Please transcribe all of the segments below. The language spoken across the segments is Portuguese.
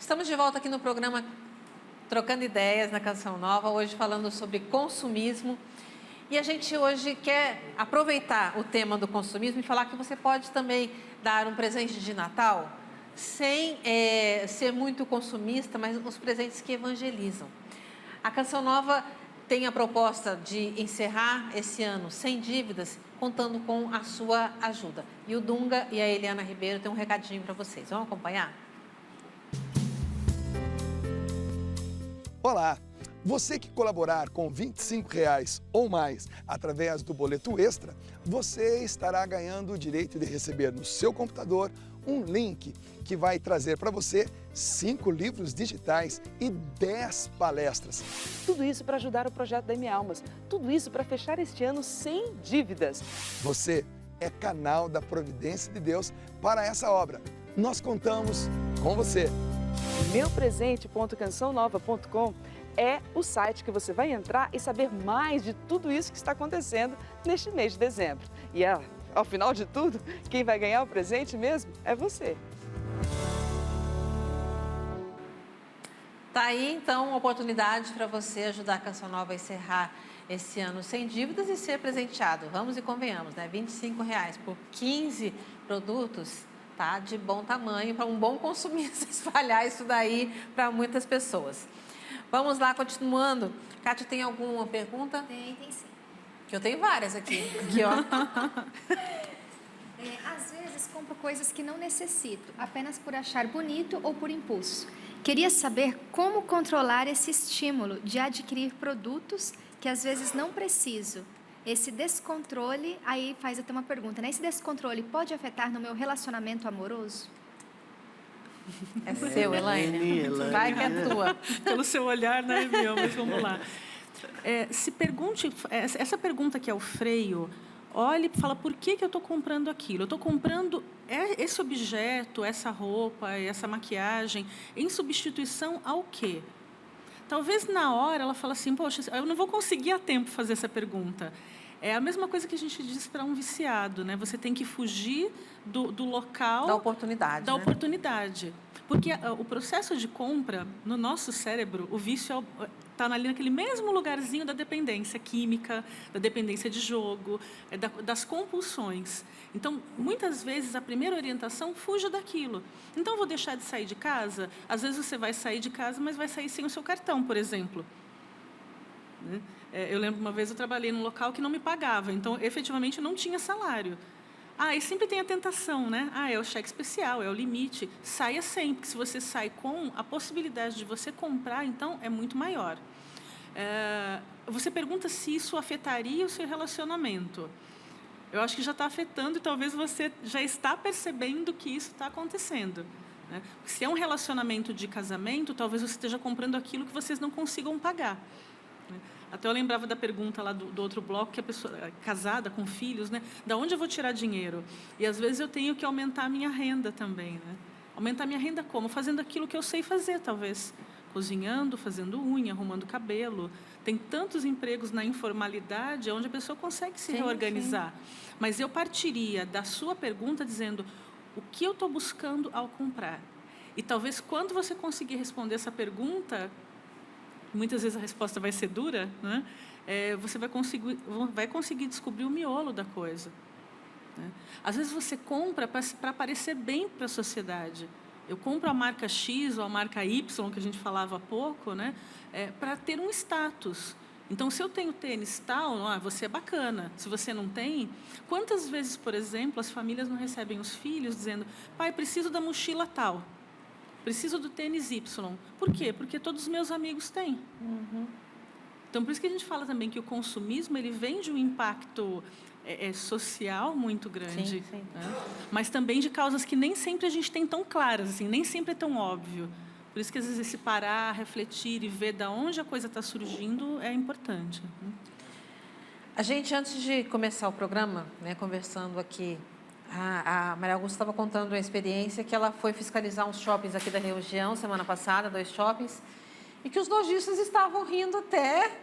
Estamos de volta aqui no programa Trocando Ideias na Canção Nova, hoje falando sobre consumismo. E a gente hoje quer aproveitar o tema do consumismo e falar que você pode também dar um presente de Natal sem ser muito consumista, mas os presentes que evangelizam. A Canção Nova tem a proposta de encerrar esse ano sem dívidas, contando com a sua ajuda. E o Dunga e a Eliana Ribeiro têm um recadinho para vocês. Vamos acompanhar? Olá! Você que colaborar com R$ 25,00 ou mais através do boleto extra, você estará ganhando o direito de receber no seu computador um link que vai trazer para você 5 livros digitais e 10 palestras. Tudo isso para ajudar o projeto da M Almas. Tudo isso para fechar este ano sem dívidas. Você é canal da providência de Deus para essa obra. Nós contamos com você. Meupresente.cançãonova.com é o site que você vai entrar e saber mais de tudo isso que está acontecendo neste mês de dezembro. E ao final de tudo, quem vai ganhar o presente mesmo é você. Tá aí, então, uma oportunidade para você ajudar a Canção Nova a encerrar esse ano sem dívidas e ser presenteado. Vamos e convenhamos, né? R$ 25,00 por 15 produtos, tá? De bom tamanho, para um bom consumista espalhar isso daí para muitas pessoas. Vamos lá, continuando. Kátia, tem alguma pergunta? Tem sim. Que eu tenho várias aqui. Aqui, ó. Às vezes compro coisas que não necessito, apenas por achar bonito ou por impulso. Queria saber como controlar esse estímulo de adquirir produtos que às vezes não preciso. Esse descontrole, aí faz até uma pergunta, né? Esse descontrole pode afetar no meu relacionamento amoroso? É seu, Elaine. Vai que é tua. Pelo seu olhar, né, meu? Mas vamos lá. Essa pergunta que é o freio, olhe e fala, por que eu estou comprando aquilo? Eu estou comprando esse objeto, essa roupa, essa maquiagem, em substituição ao quê? Talvez na hora ela fala assim, poxa, eu não vou conseguir a tempo fazer essa pergunta. É a mesma coisa que a gente diz para um viciado, né? Você tem que fugir do local... Da oportunidade, Da oportunidade. Porque o processo de compra, no nosso cérebro, o vício está ali naquele mesmo lugarzinho da dependência química, da dependência de jogo, das compulsões. Então, muitas vezes, a primeira orientação fuja daquilo. Então, eu vou deixar de sair de casa? Às vezes, você vai sair de casa, mas vai sair sem o seu cartão, por exemplo. Eu lembro, uma vez eu trabalhei num local que não me pagava, então, efetivamente, não tinha salário. E sempre tem a tentação, né? É o cheque especial, é o limite. Saia sempre, porque se você sai com a possibilidade de você comprar, então, é muito maior. Você pergunta se isso afetaria o seu relacionamento. Eu acho que já está afetando e talvez você já está percebendo que isso está acontecendo. Né? Se é um relacionamento de casamento, talvez você esteja comprando aquilo que vocês não consigam pagar. Até eu lembrava da pergunta lá do outro bloco, que a pessoa casada, com filhos, né? Da onde eu vou tirar dinheiro? E, às vezes, eu tenho que aumentar a minha renda também. Né? Aumentar a minha renda como? Fazendo aquilo que eu sei fazer, talvez. Cozinhando, fazendo unha, arrumando cabelo. Tem tantos empregos na informalidade onde a pessoa consegue se reorganizar. Sim. Mas eu partiria da sua pergunta dizendo o que eu estou buscando ao comprar. E, talvez, quando você conseguir responder essa pergunta... Muitas vezes a resposta vai ser dura, né? Você vai conseguir descobrir o miolo da coisa. Né? Às vezes você compra para parecer bem para a sociedade. Eu compro a marca X ou a marca Y, que a gente falava há pouco, né? Para ter um status. Então, se eu tenho tênis tal, você é bacana. Se você não tem, quantas vezes, por exemplo, as famílias não recebem os filhos dizendo, pai, preciso da mochila tal. Preciso do tênis Y. Por quê? Porque todos os meus amigos têm. Uhum. Então, por isso que a gente fala também que o consumismo ele vem de um impacto social muito grande. Sim. Né? Mas também de causas que nem sempre a gente tem tão claras, assim, nem sempre é tão óbvio. Por isso que, às vezes, esse parar, refletir e ver de onde a coisa está surgindo é importante. A gente, antes de começar o programa, né, conversando aqui, a Maria Augusta estava contando uma experiência que ela foi fiscalizar uns shoppings aqui da região, semana passada, 2 shoppings, e que os lojistas estavam rindo até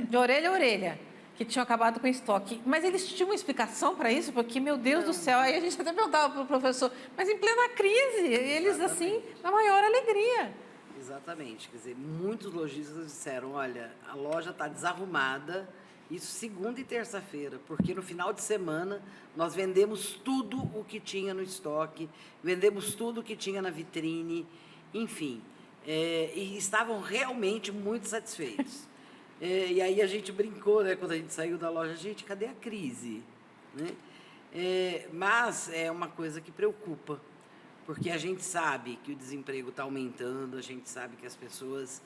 de orelha a orelha. que tinham acabado com o estoque. Mas eles tinham uma explicação para isso? Porque, meu Deus do céu, aí a gente até perguntava para o professor, mas em plena crise, eles assim, na maior alegria. Exatamente. Quer dizer, muitos lojistas disseram, olha, a loja está desarrumada, isso segunda e terça-feira, porque no final de semana nós vendemos tudo o que tinha no estoque, vendemos tudo o que tinha na vitrine, enfim, e estavam realmente muito satisfeitos. E aí a gente brincou, né, quando a gente saiu da loja, gente, cadê a crise? Né? Mas é uma coisa que preocupa, porque a gente sabe que o desemprego está aumentando, a gente sabe que as pessoas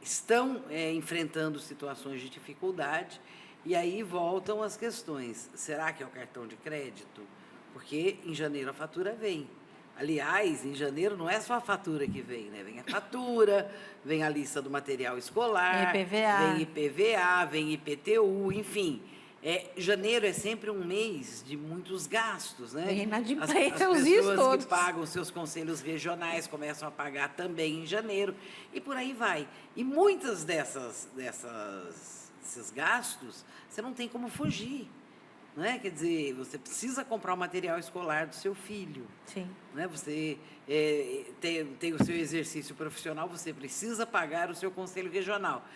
estão enfrentando situações de dificuldade, e aí voltam as questões. Será que é o cartão de crédito? Porque em janeiro a fatura vem. Aliás, em janeiro não é só a fatura que vem, né? Vem a fatura, vem a lista do material escolar, vem IPVA, vem IPTU, enfim. Janeiro é sempre um mês de muitos gastos, né? As pessoas que pagam seus conselhos regionais começam a pagar também em janeiro, e por aí vai. E muitas desses gastos, você não tem como fugir. Né? Quer dizer, você precisa comprar o material escolar do seu filho. Sim. Né? Você tem o seu exercício profissional, você precisa pagar o seu conselho regional.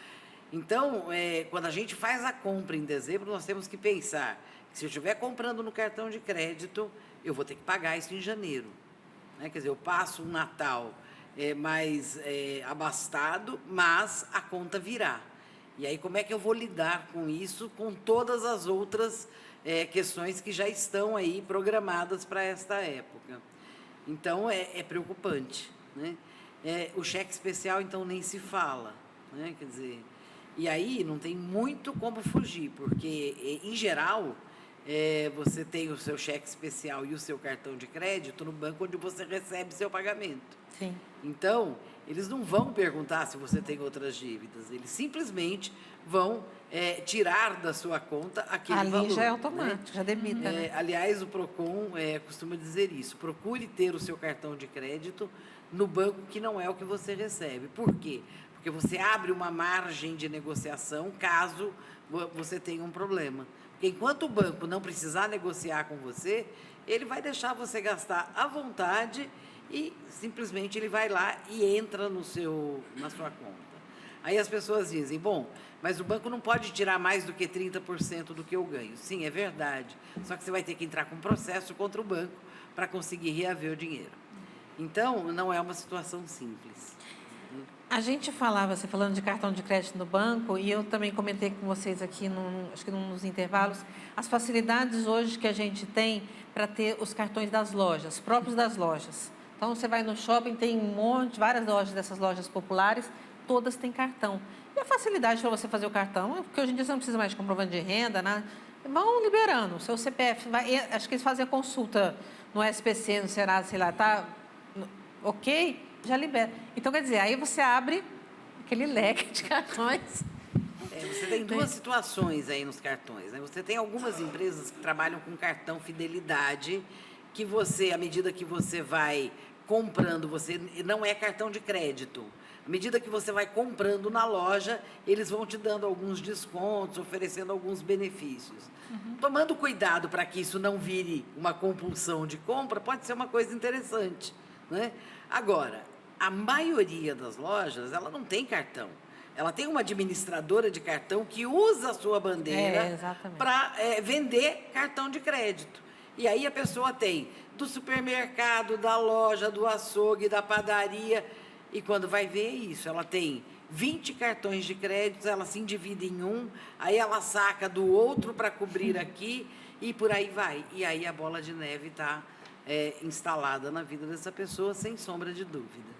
Então, quando a gente faz a compra em dezembro, nós temos que pensar que se eu estiver comprando no cartão de crédito, eu vou ter que pagar isso em janeiro. Né? Quer dizer, eu passo um Natal mais abastado, mas a conta virá. E aí, como é que eu vou lidar com isso, com todas as outras questões que já estão aí programadas para esta época? Então, é preocupante, né? O cheque especial, então, nem se fala, né? Quer dizer, e aí não tem muito como fugir, porque, em geral, você tem o seu cheque especial e o seu cartão de crédito no banco onde você recebe seu pagamento. Sim. Então, eles não vão perguntar se você tem outras dívidas, eles simplesmente vão tirar da sua conta aquele valor. Ali já é automático, né? Já debita. Né? Aliás, o PROCON costuma dizer isso, procure ter o seu cartão de crédito no banco que não é o que você recebe. Por quê? Porque você abre uma margem de negociação caso você tenha um problema. Porque enquanto o banco não precisar negociar com você, ele vai deixar você gastar à vontade e simplesmente ele vai lá e entra na sua conta. Aí as pessoas dizem, bom, mas o banco não pode tirar mais do que 30% do que eu ganho. Sim, é verdade. Só que você vai ter que entrar com processo contra o banco para conseguir reaver o dinheiro. Então, não é uma situação simples. A gente você falando de cartão de crédito no banco, e eu também comentei com vocês aqui, acho que nos intervalos, as facilidades hoje que a gente tem para ter os cartões das lojas, próprios das lojas. Então, você vai no shopping, tem várias lojas dessas lojas populares, todas têm cartão. E a facilidade para você fazer o cartão, porque hoje em dia você não precisa mais de comprovante de renda, né? Vão liberando, o seu CPF, acho que eles fazem a consulta no SPC, no Serasa, sei lá, tá ok? Já libera. Então, quer dizer, aí você abre aquele leque de cartões. Você tem duas situações aí nos cartões, né? Você tem algumas empresas que trabalham com cartão fidelidade, que você, à medida que você vai comprando, você não é cartão de crédito. À medida que você vai comprando na loja, eles vão te dando alguns descontos, oferecendo alguns benefícios. Tomando cuidado para que isso não vire uma compulsão de compra, pode ser uma coisa interessante, né? Agora, a maioria das lojas, ela não tem cartão. Ela tem uma administradora de cartão que usa a sua bandeira para vender cartão de crédito. E aí a pessoa tem do supermercado, da loja, do açougue, da padaria. E quando vai ver isso, ela tem 20 cartões de crédito, ela se divide em um, aí ela saca do outro para cobrir aqui e por aí vai. E aí a bola de neve está instalada na vida dessa pessoa, sem sombra de dúvida.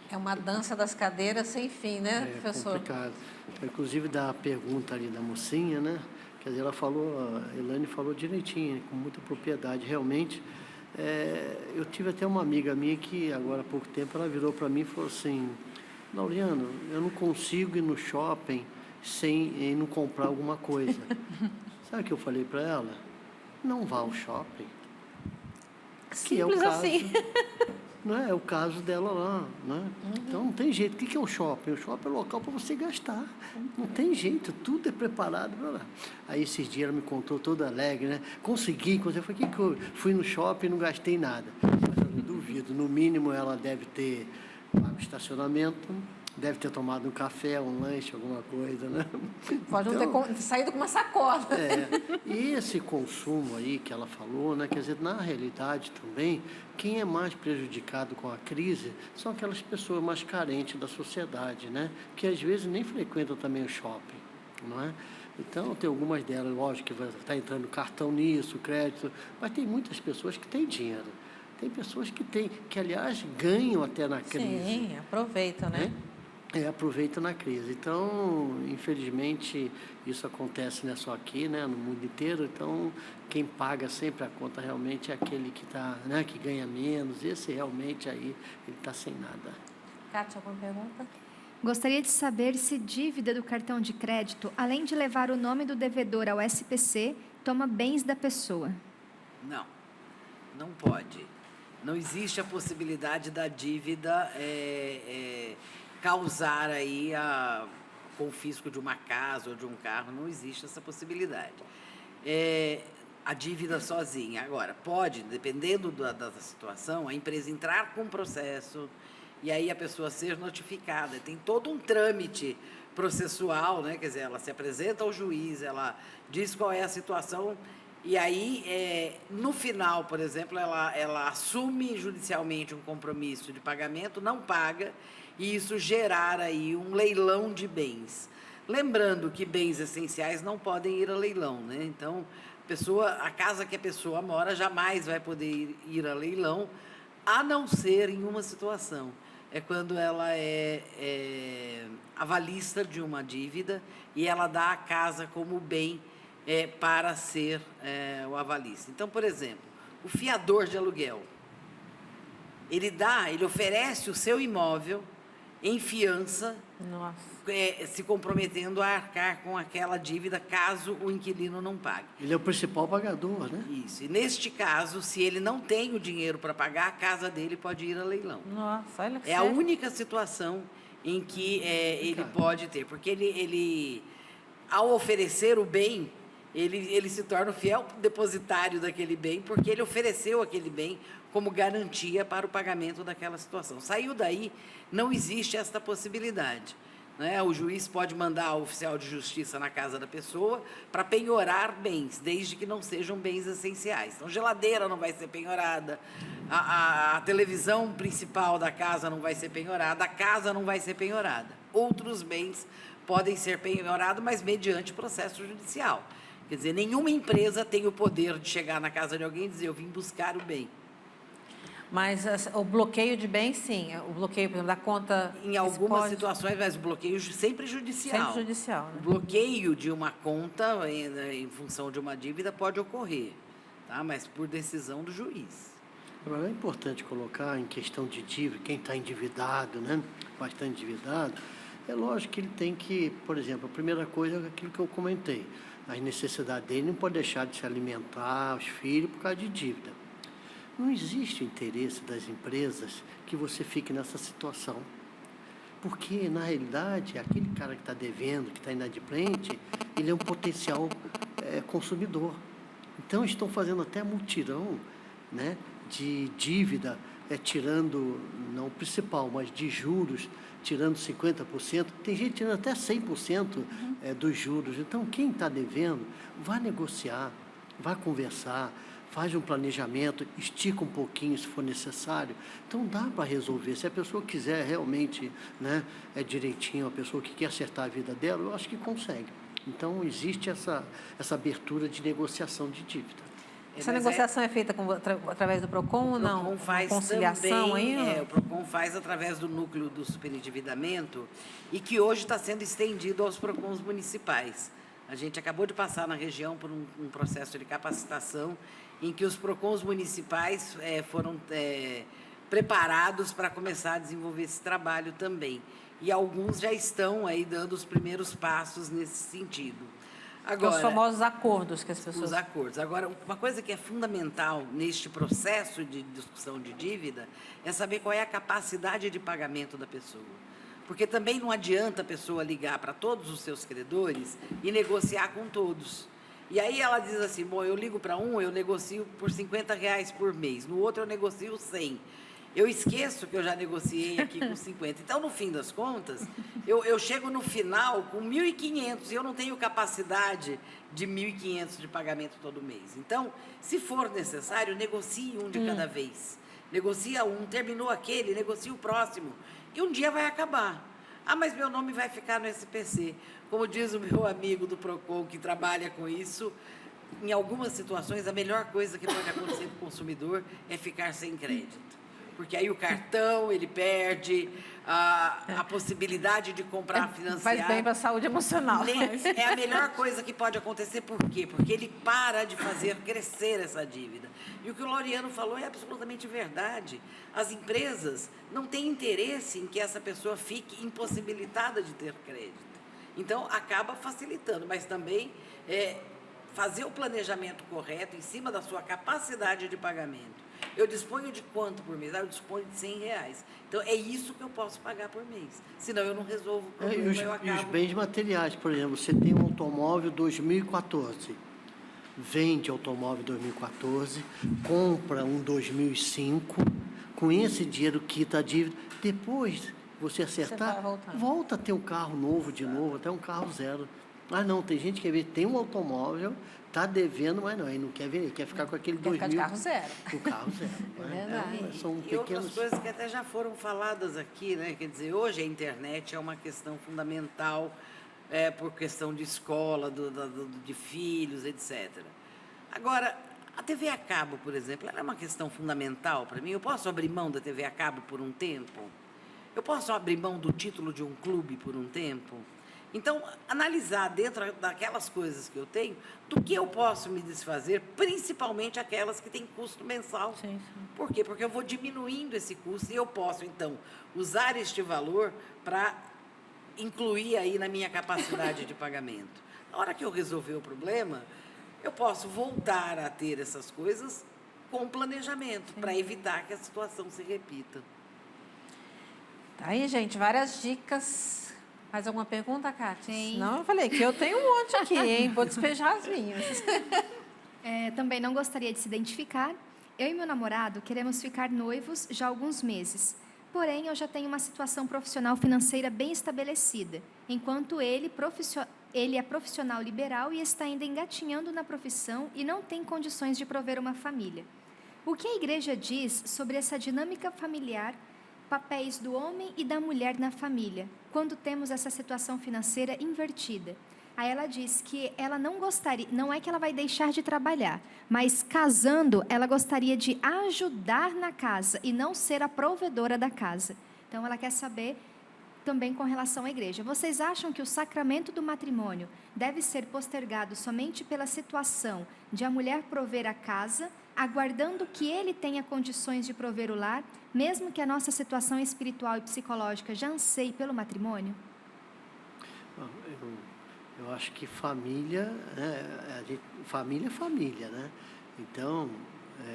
É uma dança das cadeiras sem fim, né, professor? É complicado. Inclusive, da pergunta ali da mocinha, né? Quer dizer, a Elaine falou direitinho, com muita propriedade. Realmente, eu tive até uma amiga minha que, agora há pouco tempo, ela virou para mim e falou assim, Laureano, eu não consigo ir no shopping sem não comprar alguma coisa. Sabe o que eu falei para ela? Não vá ao shopping. Simples assim. não é o caso dela lá, né? Então não tem jeito. O que é o shopping? O shopping é o local para você gastar. Não tem jeito, tudo é preparado para lá. Aí esses dias ela me contou toda alegre, né? Consegui. Eu falei, que eu fui no shopping e não gastei nada. Mas eu duvido, no mínimo ela deve ter pago estacionamento, deve ter tomado um café, um lanche, alguma coisa, né? Pode não ter saído com uma sacola. E esse consumo aí que ela falou, né? Quer dizer, na realidade também, quem é mais prejudicado com a crise são aquelas pessoas mais carentes da sociedade, né? Que às vezes nem frequentam também o shopping, não é? Então, tem algumas delas, lógico, que vai estar entrando cartão nisso, crédito, mas tem muitas pessoas que têm dinheiro. Tem pessoas que têm, que aliás ganham até na crise. Sim, aproveita, né? Aproveita na crise. Então, infelizmente, isso acontece não é só aqui, né, no mundo inteiro. Então, quem paga sempre a conta realmente é aquele que tá, né, que ganha menos. Esse realmente aí ele está sem nada. Kátia, alguma pergunta? Gostaria de saber se dívida do cartão de crédito, além de levar o nome do devedor ao SPC, toma bens da pessoa. Não, não pode. Não existe a possibilidade da dívida causar aí o confisco de uma casa ou de um carro. Não existe essa possibilidade. A dívida sozinha. Agora, pode, dependendo da situação, a empresa entrar com um processo e aí a pessoa ser notificada. Tem todo um trâmite processual, né? Quer dizer, ela se apresenta ao juiz, ela diz qual é a situação e aí, no final, por exemplo, ela assume judicialmente um compromisso de pagamento, não paga, e isso gerar aí um leilão de bens. Lembrando que bens essenciais não podem ir a leilão, né? Então, a casa que a pessoa mora jamais vai poder ir a leilão, a não ser em uma situação. É quando ela é avalista de uma dívida e ela dá a casa como bem para ser o avalista. Então, por exemplo, o fiador de aluguel, ele oferece o seu imóvel em fiança, se comprometendo a arcar com aquela dívida caso o inquilino não pague. Ele é o principal pagador, né? Isso. E neste caso, se ele não tem o dinheiro para pagar, a casa dele pode ir a leilão. Nossa, olha que É a única situação em que ele pode ter, porque ele ao oferecer o bem, ele se torna o fiel depositário daquele bem, porque ele ofereceu aquele bem como garantia para o pagamento daquela situação. Saiu daí, não existe esta possibilidade, né? O juiz pode mandar o oficial de justiça na casa da pessoa para penhorar bens, desde que não sejam bens essenciais. Então, geladeira não vai ser penhorada, a televisão principal da casa não vai ser penhorada, a casa não vai ser penhorada. Outros bens podem ser penhorados, mas mediante processo judicial. Quer dizer, nenhuma empresa tem o poder de chegar na casa de alguém e dizer, eu vim buscar o bem. Mas o bloqueio de bens, sim. O bloqueio, por exemplo, da conta... Em algumas situações, mas o bloqueio sempre judicial. Sempre judicial, né? O bloqueio de uma conta em função de uma dívida pode ocorrer, tá? Mas por decisão do juiz. Agora, é importante colocar em questão de dívida, quem está endividado, né? Bastante endividado, é lógico que ele tem que, por exemplo, a primeira coisa é aquilo que eu comentei. As necessidades dele não pode deixar de se alimentar, os filhos, por causa de dívida. Não existe interesse das empresas que você fique nessa situação. Porque, na realidade, aquele cara que está devendo, que está inadimplente, ele é um potencial consumidor. Então, estão fazendo até mutirão, né, de dívida, tirando, não o principal, mas de juros, tirando 50%. Tem gente tirando até 100% dos juros. Então, quem está devendo, vai negociar, vai conversar, faz um planejamento, estica um pouquinho se for necessário. Então, dá para resolver. Se a pessoa quiser realmente, né, direitinho, a pessoa que quer acertar a vida dela, eu acho que consegue. Então, existe essa abertura de negociação de dívida. Essa negociação é feita através do PROCON ou não? O PROCON faz conciliação também, aí? o PROCON faz através do núcleo do superendividamento e que hoje está sendo estendido aos PROCONs municipais. A gente acabou de passar na região por um processo de capacitação em que os PROCONs municipais foram preparados para começar a desenvolver esse trabalho também. E alguns já estão aí dando os primeiros passos nesse sentido. Os famosos acordos que as pessoas... Os acordos. Agora, uma coisa que é fundamental neste processo de discussão de dívida é saber qual é a capacidade de pagamento da pessoa. Porque também não adianta a pessoa ligar para todos os seus credores e negociar com todos. E aí ela diz assim, bom, eu ligo para um, eu negocio por R$50 por mês, no outro eu negocio 100. Eu esqueço que eu já negociei aqui com 50. Então, no fim das contas, eu chego no final com 1.500 e eu não tenho capacidade de 1.500 de pagamento todo mês. Então, se for necessário, negocie um de cada vez. Negocia um, terminou aquele, negocia o próximo. E um dia vai acabar. Ah, mas meu nome vai ficar no SPC. Como diz o meu amigo do Procon, que trabalha com isso, em algumas situações, a melhor coisa que pode acontecer para o consumidor é ficar sem crédito. Porque aí o cartão, ele perde a possibilidade de comprar financiado. Faz bem para a saúde emocional. É a melhor coisa que pode acontecer. Por quê? Porque ele para de fazer crescer essa dívida. E o que o Laureano falou é absolutamente verdade. As empresas não têm interesse em que essa pessoa fique impossibilitada de ter crédito. Então, acaba facilitando, mas também fazer o planejamento correto em cima da sua capacidade de pagamento. Eu disponho de quanto por mês? Eu disponho de R$100. Então, é isso que eu posso pagar por mês. Senão, eu não resolvo o problema. E os bens materiais, por exemplo, você tem um automóvel 2014, vende automóvel 2014, compra um 2005, com esse dinheiro quita a dívida, depois você acertar, volta a ter um carro novo de novo, até um carro zero. Mas não, tem gente que tem um automóvel, está devendo, mas não, ele não quer vender, quer ficar com aquele 2000. Quer ficar de carro zero. Com o carro zero. Verdade. São e outras coisas que até já foram faladas aqui, né? Quer dizer, hoje a internet é uma questão fundamental por questão de escola, de filhos, etc. Agora, a TV a cabo, por exemplo, ela é uma questão fundamental para mim. Eu posso abrir mão da TV a cabo por um tempo? Eu posso abrir mão do título de um clube por um tempo? Então, analisar dentro daquelas coisas que eu tenho, do que eu posso me desfazer, principalmente aquelas que têm custo mensal. Sim, sim. Por quê? Porque eu vou diminuindo esse custo e eu posso, então, usar este valor para incluir aí na minha capacidade de pagamento. Na hora que eu resolver o problema, eu posso voltar a ter essas coisas com planejamento, para evitar que a situação se repita. Tá aí, gente, várias dicas. Mais alguma pergunta, Kátia? Sim. Não, eu falei que eu tenho um monte aqui, hein? Vou despejar as minhas. Também não gostaria de se identificar. Eu e meu namorado queremos ficar noivos já há alguns meses. Porém, eu já tenho uma situação profissional financeira bem estabelecida, enquanto ele é profissional liberal e está ainda engatinhando na profissão e não tem condições de prover uma família. O que a igreja diz sobre essa dinâmica familiar, papéis do homem e da mulher na família, quando temos essa situação financeira invertida? Aí ela diz que ela não gostaria, não é que ela vai deixar de trabalhar, mas casando, ela gostaria de ajudar na casa e não ser a provedora da casa. Então, ela quer saber também com relação à igreja. Vocês acham que o sacramento do matrimônio deve ser postergado somente pela situação de a mulher prover a casa, aguardando que ele tenha condições de prover o lar, mesmo que a nossa situação espiritual e psicológica já anseie pelo matrimônio? Eu acho que família, família é família, né? Então,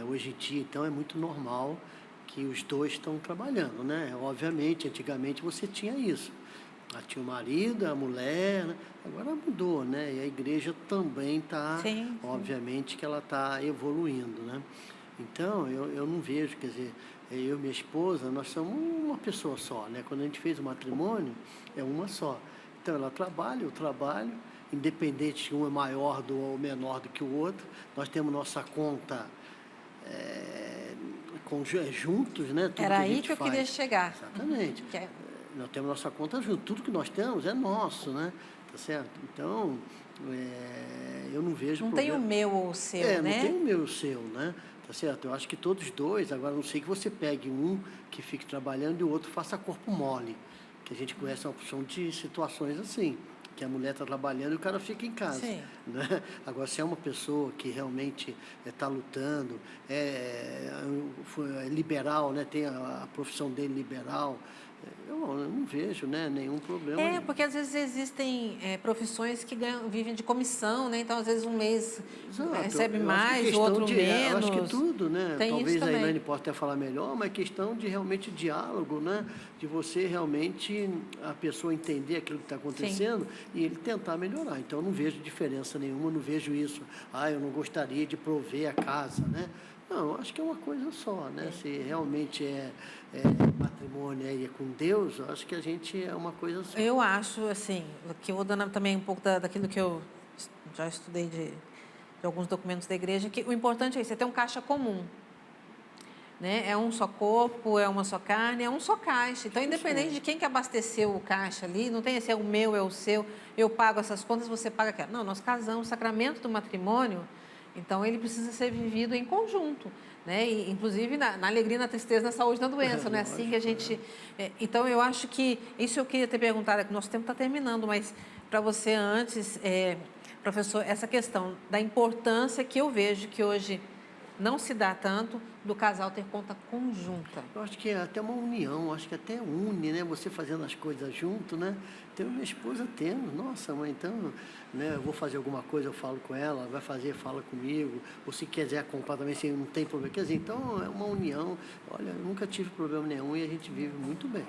hoje em dia, então, é muito normal que os dois estão trabalhando, né? Obviamente, antigamente você tinha isso. Tinha o marido, a mulher, né? Agora mudou, né? E a igreja também está, obviamente, que ela está evoluindo, né? Então, eu não vejo, quer dizer, eu e minha esposa, nós somos uma pessoa só, né? Quando a gente fez o matrimônio, é uma só. Então, ela trabalha, eu trabalho, independente se um é maior ou menor do que o outro. Nós temos nossa conta juntos, né? Tudo Era que a aí gente que eu faz. queria chegar. Exatamente. Nós temos nossa conta junto. Tudo que nós temos é nosso, né? Tá certo? Então, eu não vejo não problema. Tem o meu ou o seu, né? Não tem o meu ou o seu, né? Tá certo? Eu acho que todos dois, agora não sei que você pegue um que fique trabalhando e o outro faça corpo mole. Que a gente conhece uma opção de situações assim, que a mulher está trabalhando e o cara fica em casa. Sim. Né? Agora, se é uma pessoa que realmente está lutando, é liberal, né? Tem a profissão dele liberal, Eu não vejo, né, nenhum problema. Porque às vezes existem profissões que vivem de comissão, né? Então, às vezes, um mês Exato. recebe Eu acho que mais, o questão outro menos. Eu acho que tudo, né? Tem isso Talvez a também. Elaine possa até falar melhor, mas é questão de realmente diálogo, né? De você realmente, a pessoa entender aquilo que está acontecendo e ele tentar melhorar. Então, eu não vejo diferença nenhuma, não vejo isso. Eu não gostaria de prover a casa, né? Não, acho que é uma coisa só, né? Se realmente é matrimônio e é com Deus, eu acho que a gente é uma coisa só. Eu acho, assim, que eu vou dando também um pouco daquilo que eu já estudei de alguns documentos da igreja, que o importante é você ter um caixa comum. Né? É um só corpo, é uma só carne, é um só caixa. Então, independente de quem que abasteceu o caixa ali, não tem esse é o meu, é o seu, eu pago essas contas, você paga aquela. Não, nós casamos, o sacramento do matrimônio, então ele precisa ser vivido em conjunto. Né? E, inclusive na alegria, na tristeza, na saúde, na doença, não é assim que a gente... Então, eu acho que... Isso eu queria ter perguntado, que nosso tempo está terminando, mas para você antes, professor, essa questão da importância que eu vejo que hoje não se dá tanto do casal ter conta conjunta. Eu acho que é até uma união, acho que até une, né? Você fazendo as coisas junto, né? Então, minha esposa tendo, nossa, mãe, então, né? Eu vou fazer alguma coisa, eu falo com ela, vai fazer, fala comigo, ou se quiser comprar também, se não tem problema. Quer dizer, então, é uma união. Olha, eu nunca tive problema nenhum e a gente vive muito bem.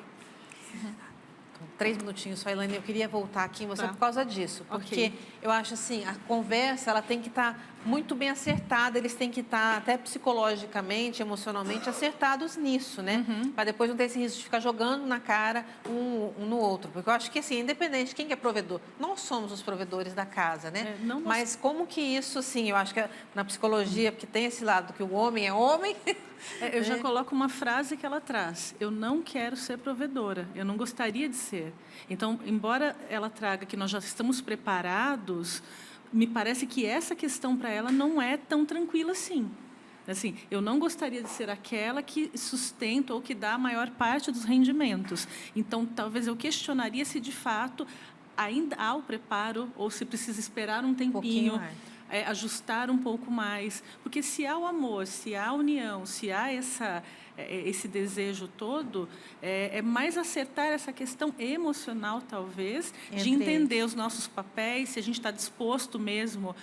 3 minutinhos só, Elaine, eu queria voltar aqui em você por causa disso, porque Ok. eu acho assim, a conversa ela tem que estar muito bem acertada, eles têm que estar até psicologicamente, emocionalmente acertados nisso, né? Para depois não ter esse risco de ficar jogando na cara um no outro, porque eu acho que assim, independente de quem que é provedor, nós somos os provedores da casa, né? Não nós- Mas como que isso, assim, eu acho que na psicologia, porque tem esse lado que o homem é homem... Eu já coloco uma frase que ela traz. Eu não quero ser provedora. Eu não gostaria de ser. Então, embora ela traga que nós já estamos preparados, me parece que essa questão para ela não é tão tranquila assim. Assim, eu não gostaria de ser aquela que sustenta ou que dá a maior parte dos rendimentos. Então, talvez eu questionaria se, de fato, ainda há o preparo ou se precisa esperar um tempinho. mais. Ajustar um pouco mais, porque se há o amor, se há a união, se há esse desejo todo, é mais acertar essa questão emocional, talvez, de Entre entender os nossos papéis, se a gente está disposto mesmo,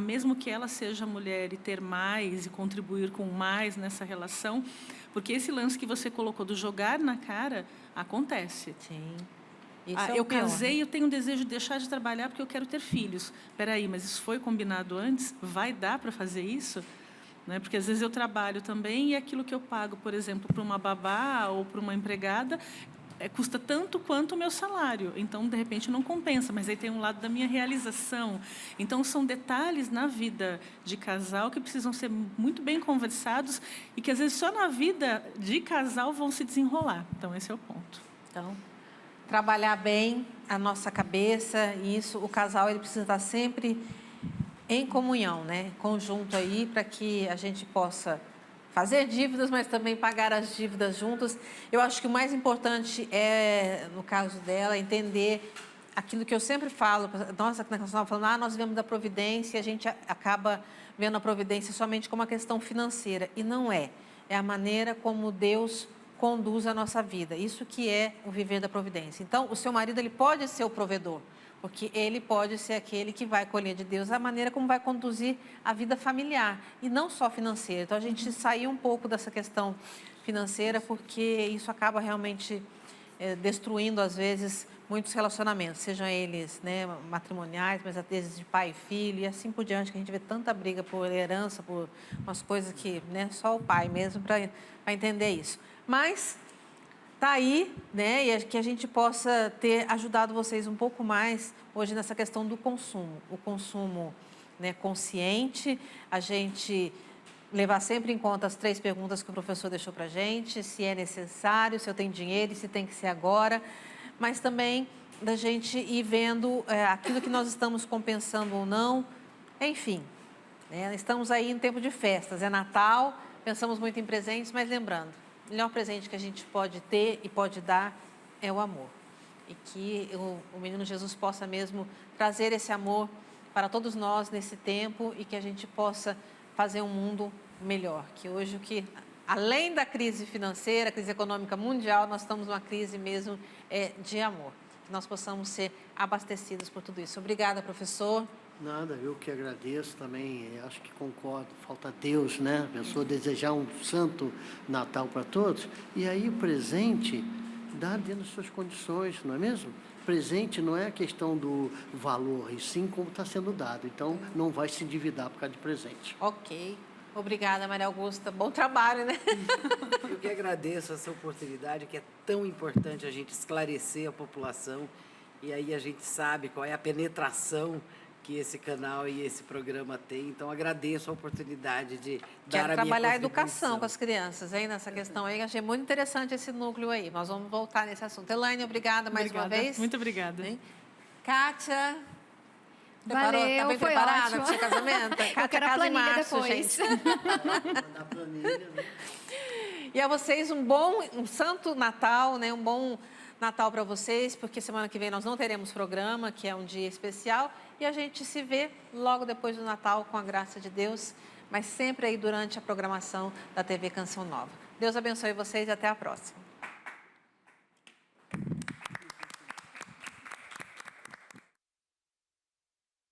mesmo que ela seja mulher, e ter mais e contribuir com mais nessa relação, porque esse lance que você colocou do jogar na cara, acontece. Sim. Isso é o Eu pior, casei né? e eu tenho um desejo de deixar de trabalhar porque eu quero ter filhos. Espera aí, mas isso foi combinado antes? Vai dar para fazer isso? Né? Porque, às vezes, eu trabalho também e aquilo que eu pago, por exemplo, para uma babá ou para uma empregada, custa tanto quanto o meu salário. Então, de repente, não compensa, mas aí tem um lado da minha realização. Então, são detalhes na vida de casal que precisam ser muito bem conversados e que, às vezes, só na vida de casal vão se desenrolar. Então, esse é o ponto. Então, trabalhar bem a nossa cabeça, e isso, o casal ele precisa estar sempre em comunhão, né? Conjunto aí, para que a gente possa fazer dívidas, mas também pagar as dívidas juntos. Eu acho que o mais importante é, no caso dela, entender aquilo que eu sempre falo. Nós aqui na Canção falando, nós vivemos da providência, e a gente acaba vendo a providência somente como uma questão financeira, e não é. É a maneira como Deus conduz a nossa vida. Isso que é o viver da providência. Então, o seu marido ele pode ser o provedor, porque ele pode ser aquele que vai colher de Deus a maneira como vai conduzir a vida familiar, e não só financeira. Então, a gente saiu um pouco dessa questão financeira, porque isso acaba realmente destruindo, às vezes, muitos relacionamentos, sejam eles, né, matrimoniais, mas às vezes de pai e filho, e assim por diante, que a gente vê tanta briga por herança, por umas coisas que, né, só o pai mesmo para entender isso. Mas está aí, né, e que a gente possa ter ajudado vocês um pouco mais hoje nessa questão do consumo. O consumo, né, consciente, a gente levar sempre em conta as 3 perguntas que o professor deixou para a gente, se é necessário, se eu tenho dinheiro e se tem que ser agora, mas também da gente ir vendo aquilo que nós estamos compensando ou não, enfim. Né, estamos aí em tempo de festas, é Natal, pensamos muito em presentes, mas lembrando, o melhor presente que a gente pode ter e pode dar é o amor. E que o menino Jesus possa mesmo trazer esse amor para todos nós nesse tempo e que a gente possa fazer um mundo melhor. Que hoje o que além da crise financeira, crise econômica mundial, nós estamos numa crise mesmo de amor. Que nós possamos ser abastecidos por tudo isso. Obrigada, professor. Nada, eu que agradeço também, acho que concordo, falta Deus, né? A pessoa desejar um santo Natal para todos, e aí o presente dá dentro das suas condições, não é mesmo? Presente não é a questão do valor, e sim como está sendo dado, então não vai se endividar por causa de presente. Ok. Obrigada, Maria Augusta. Bom trabalho, né? Eu que agradeço essa oportunidade, que é tão importante a gente esclarecer a população, e aí a gente sabe qual é a penetração que esse canal e esse programa tem. Então, agradeço a oportunidade de dar a minha trabalhar a contribuição. educação com as crianças, hein, nessa questão aí. Achei muito interessante esse núcleo aí. Nós vamos voltar nesse assunto. Elaine, obrigada mais uma vez. Muito obrigada. Hein? Kátia, Valeu, tá bem foi preparada ótimo. para o seu casamento? Eu Kátia quero a casa em planilha março, depois. gente. Na planilha, né? E a vocês um santo Natal, né? Um bom Natal para vocês, porque semana que vem nós não teremos programa, que é um dia especial, e a gente se vê logo depois do Natal, com a graça de Deus, mas sempre aí durante a programação da TV Canção Nova. Deus abençoe vocês e até a próxima.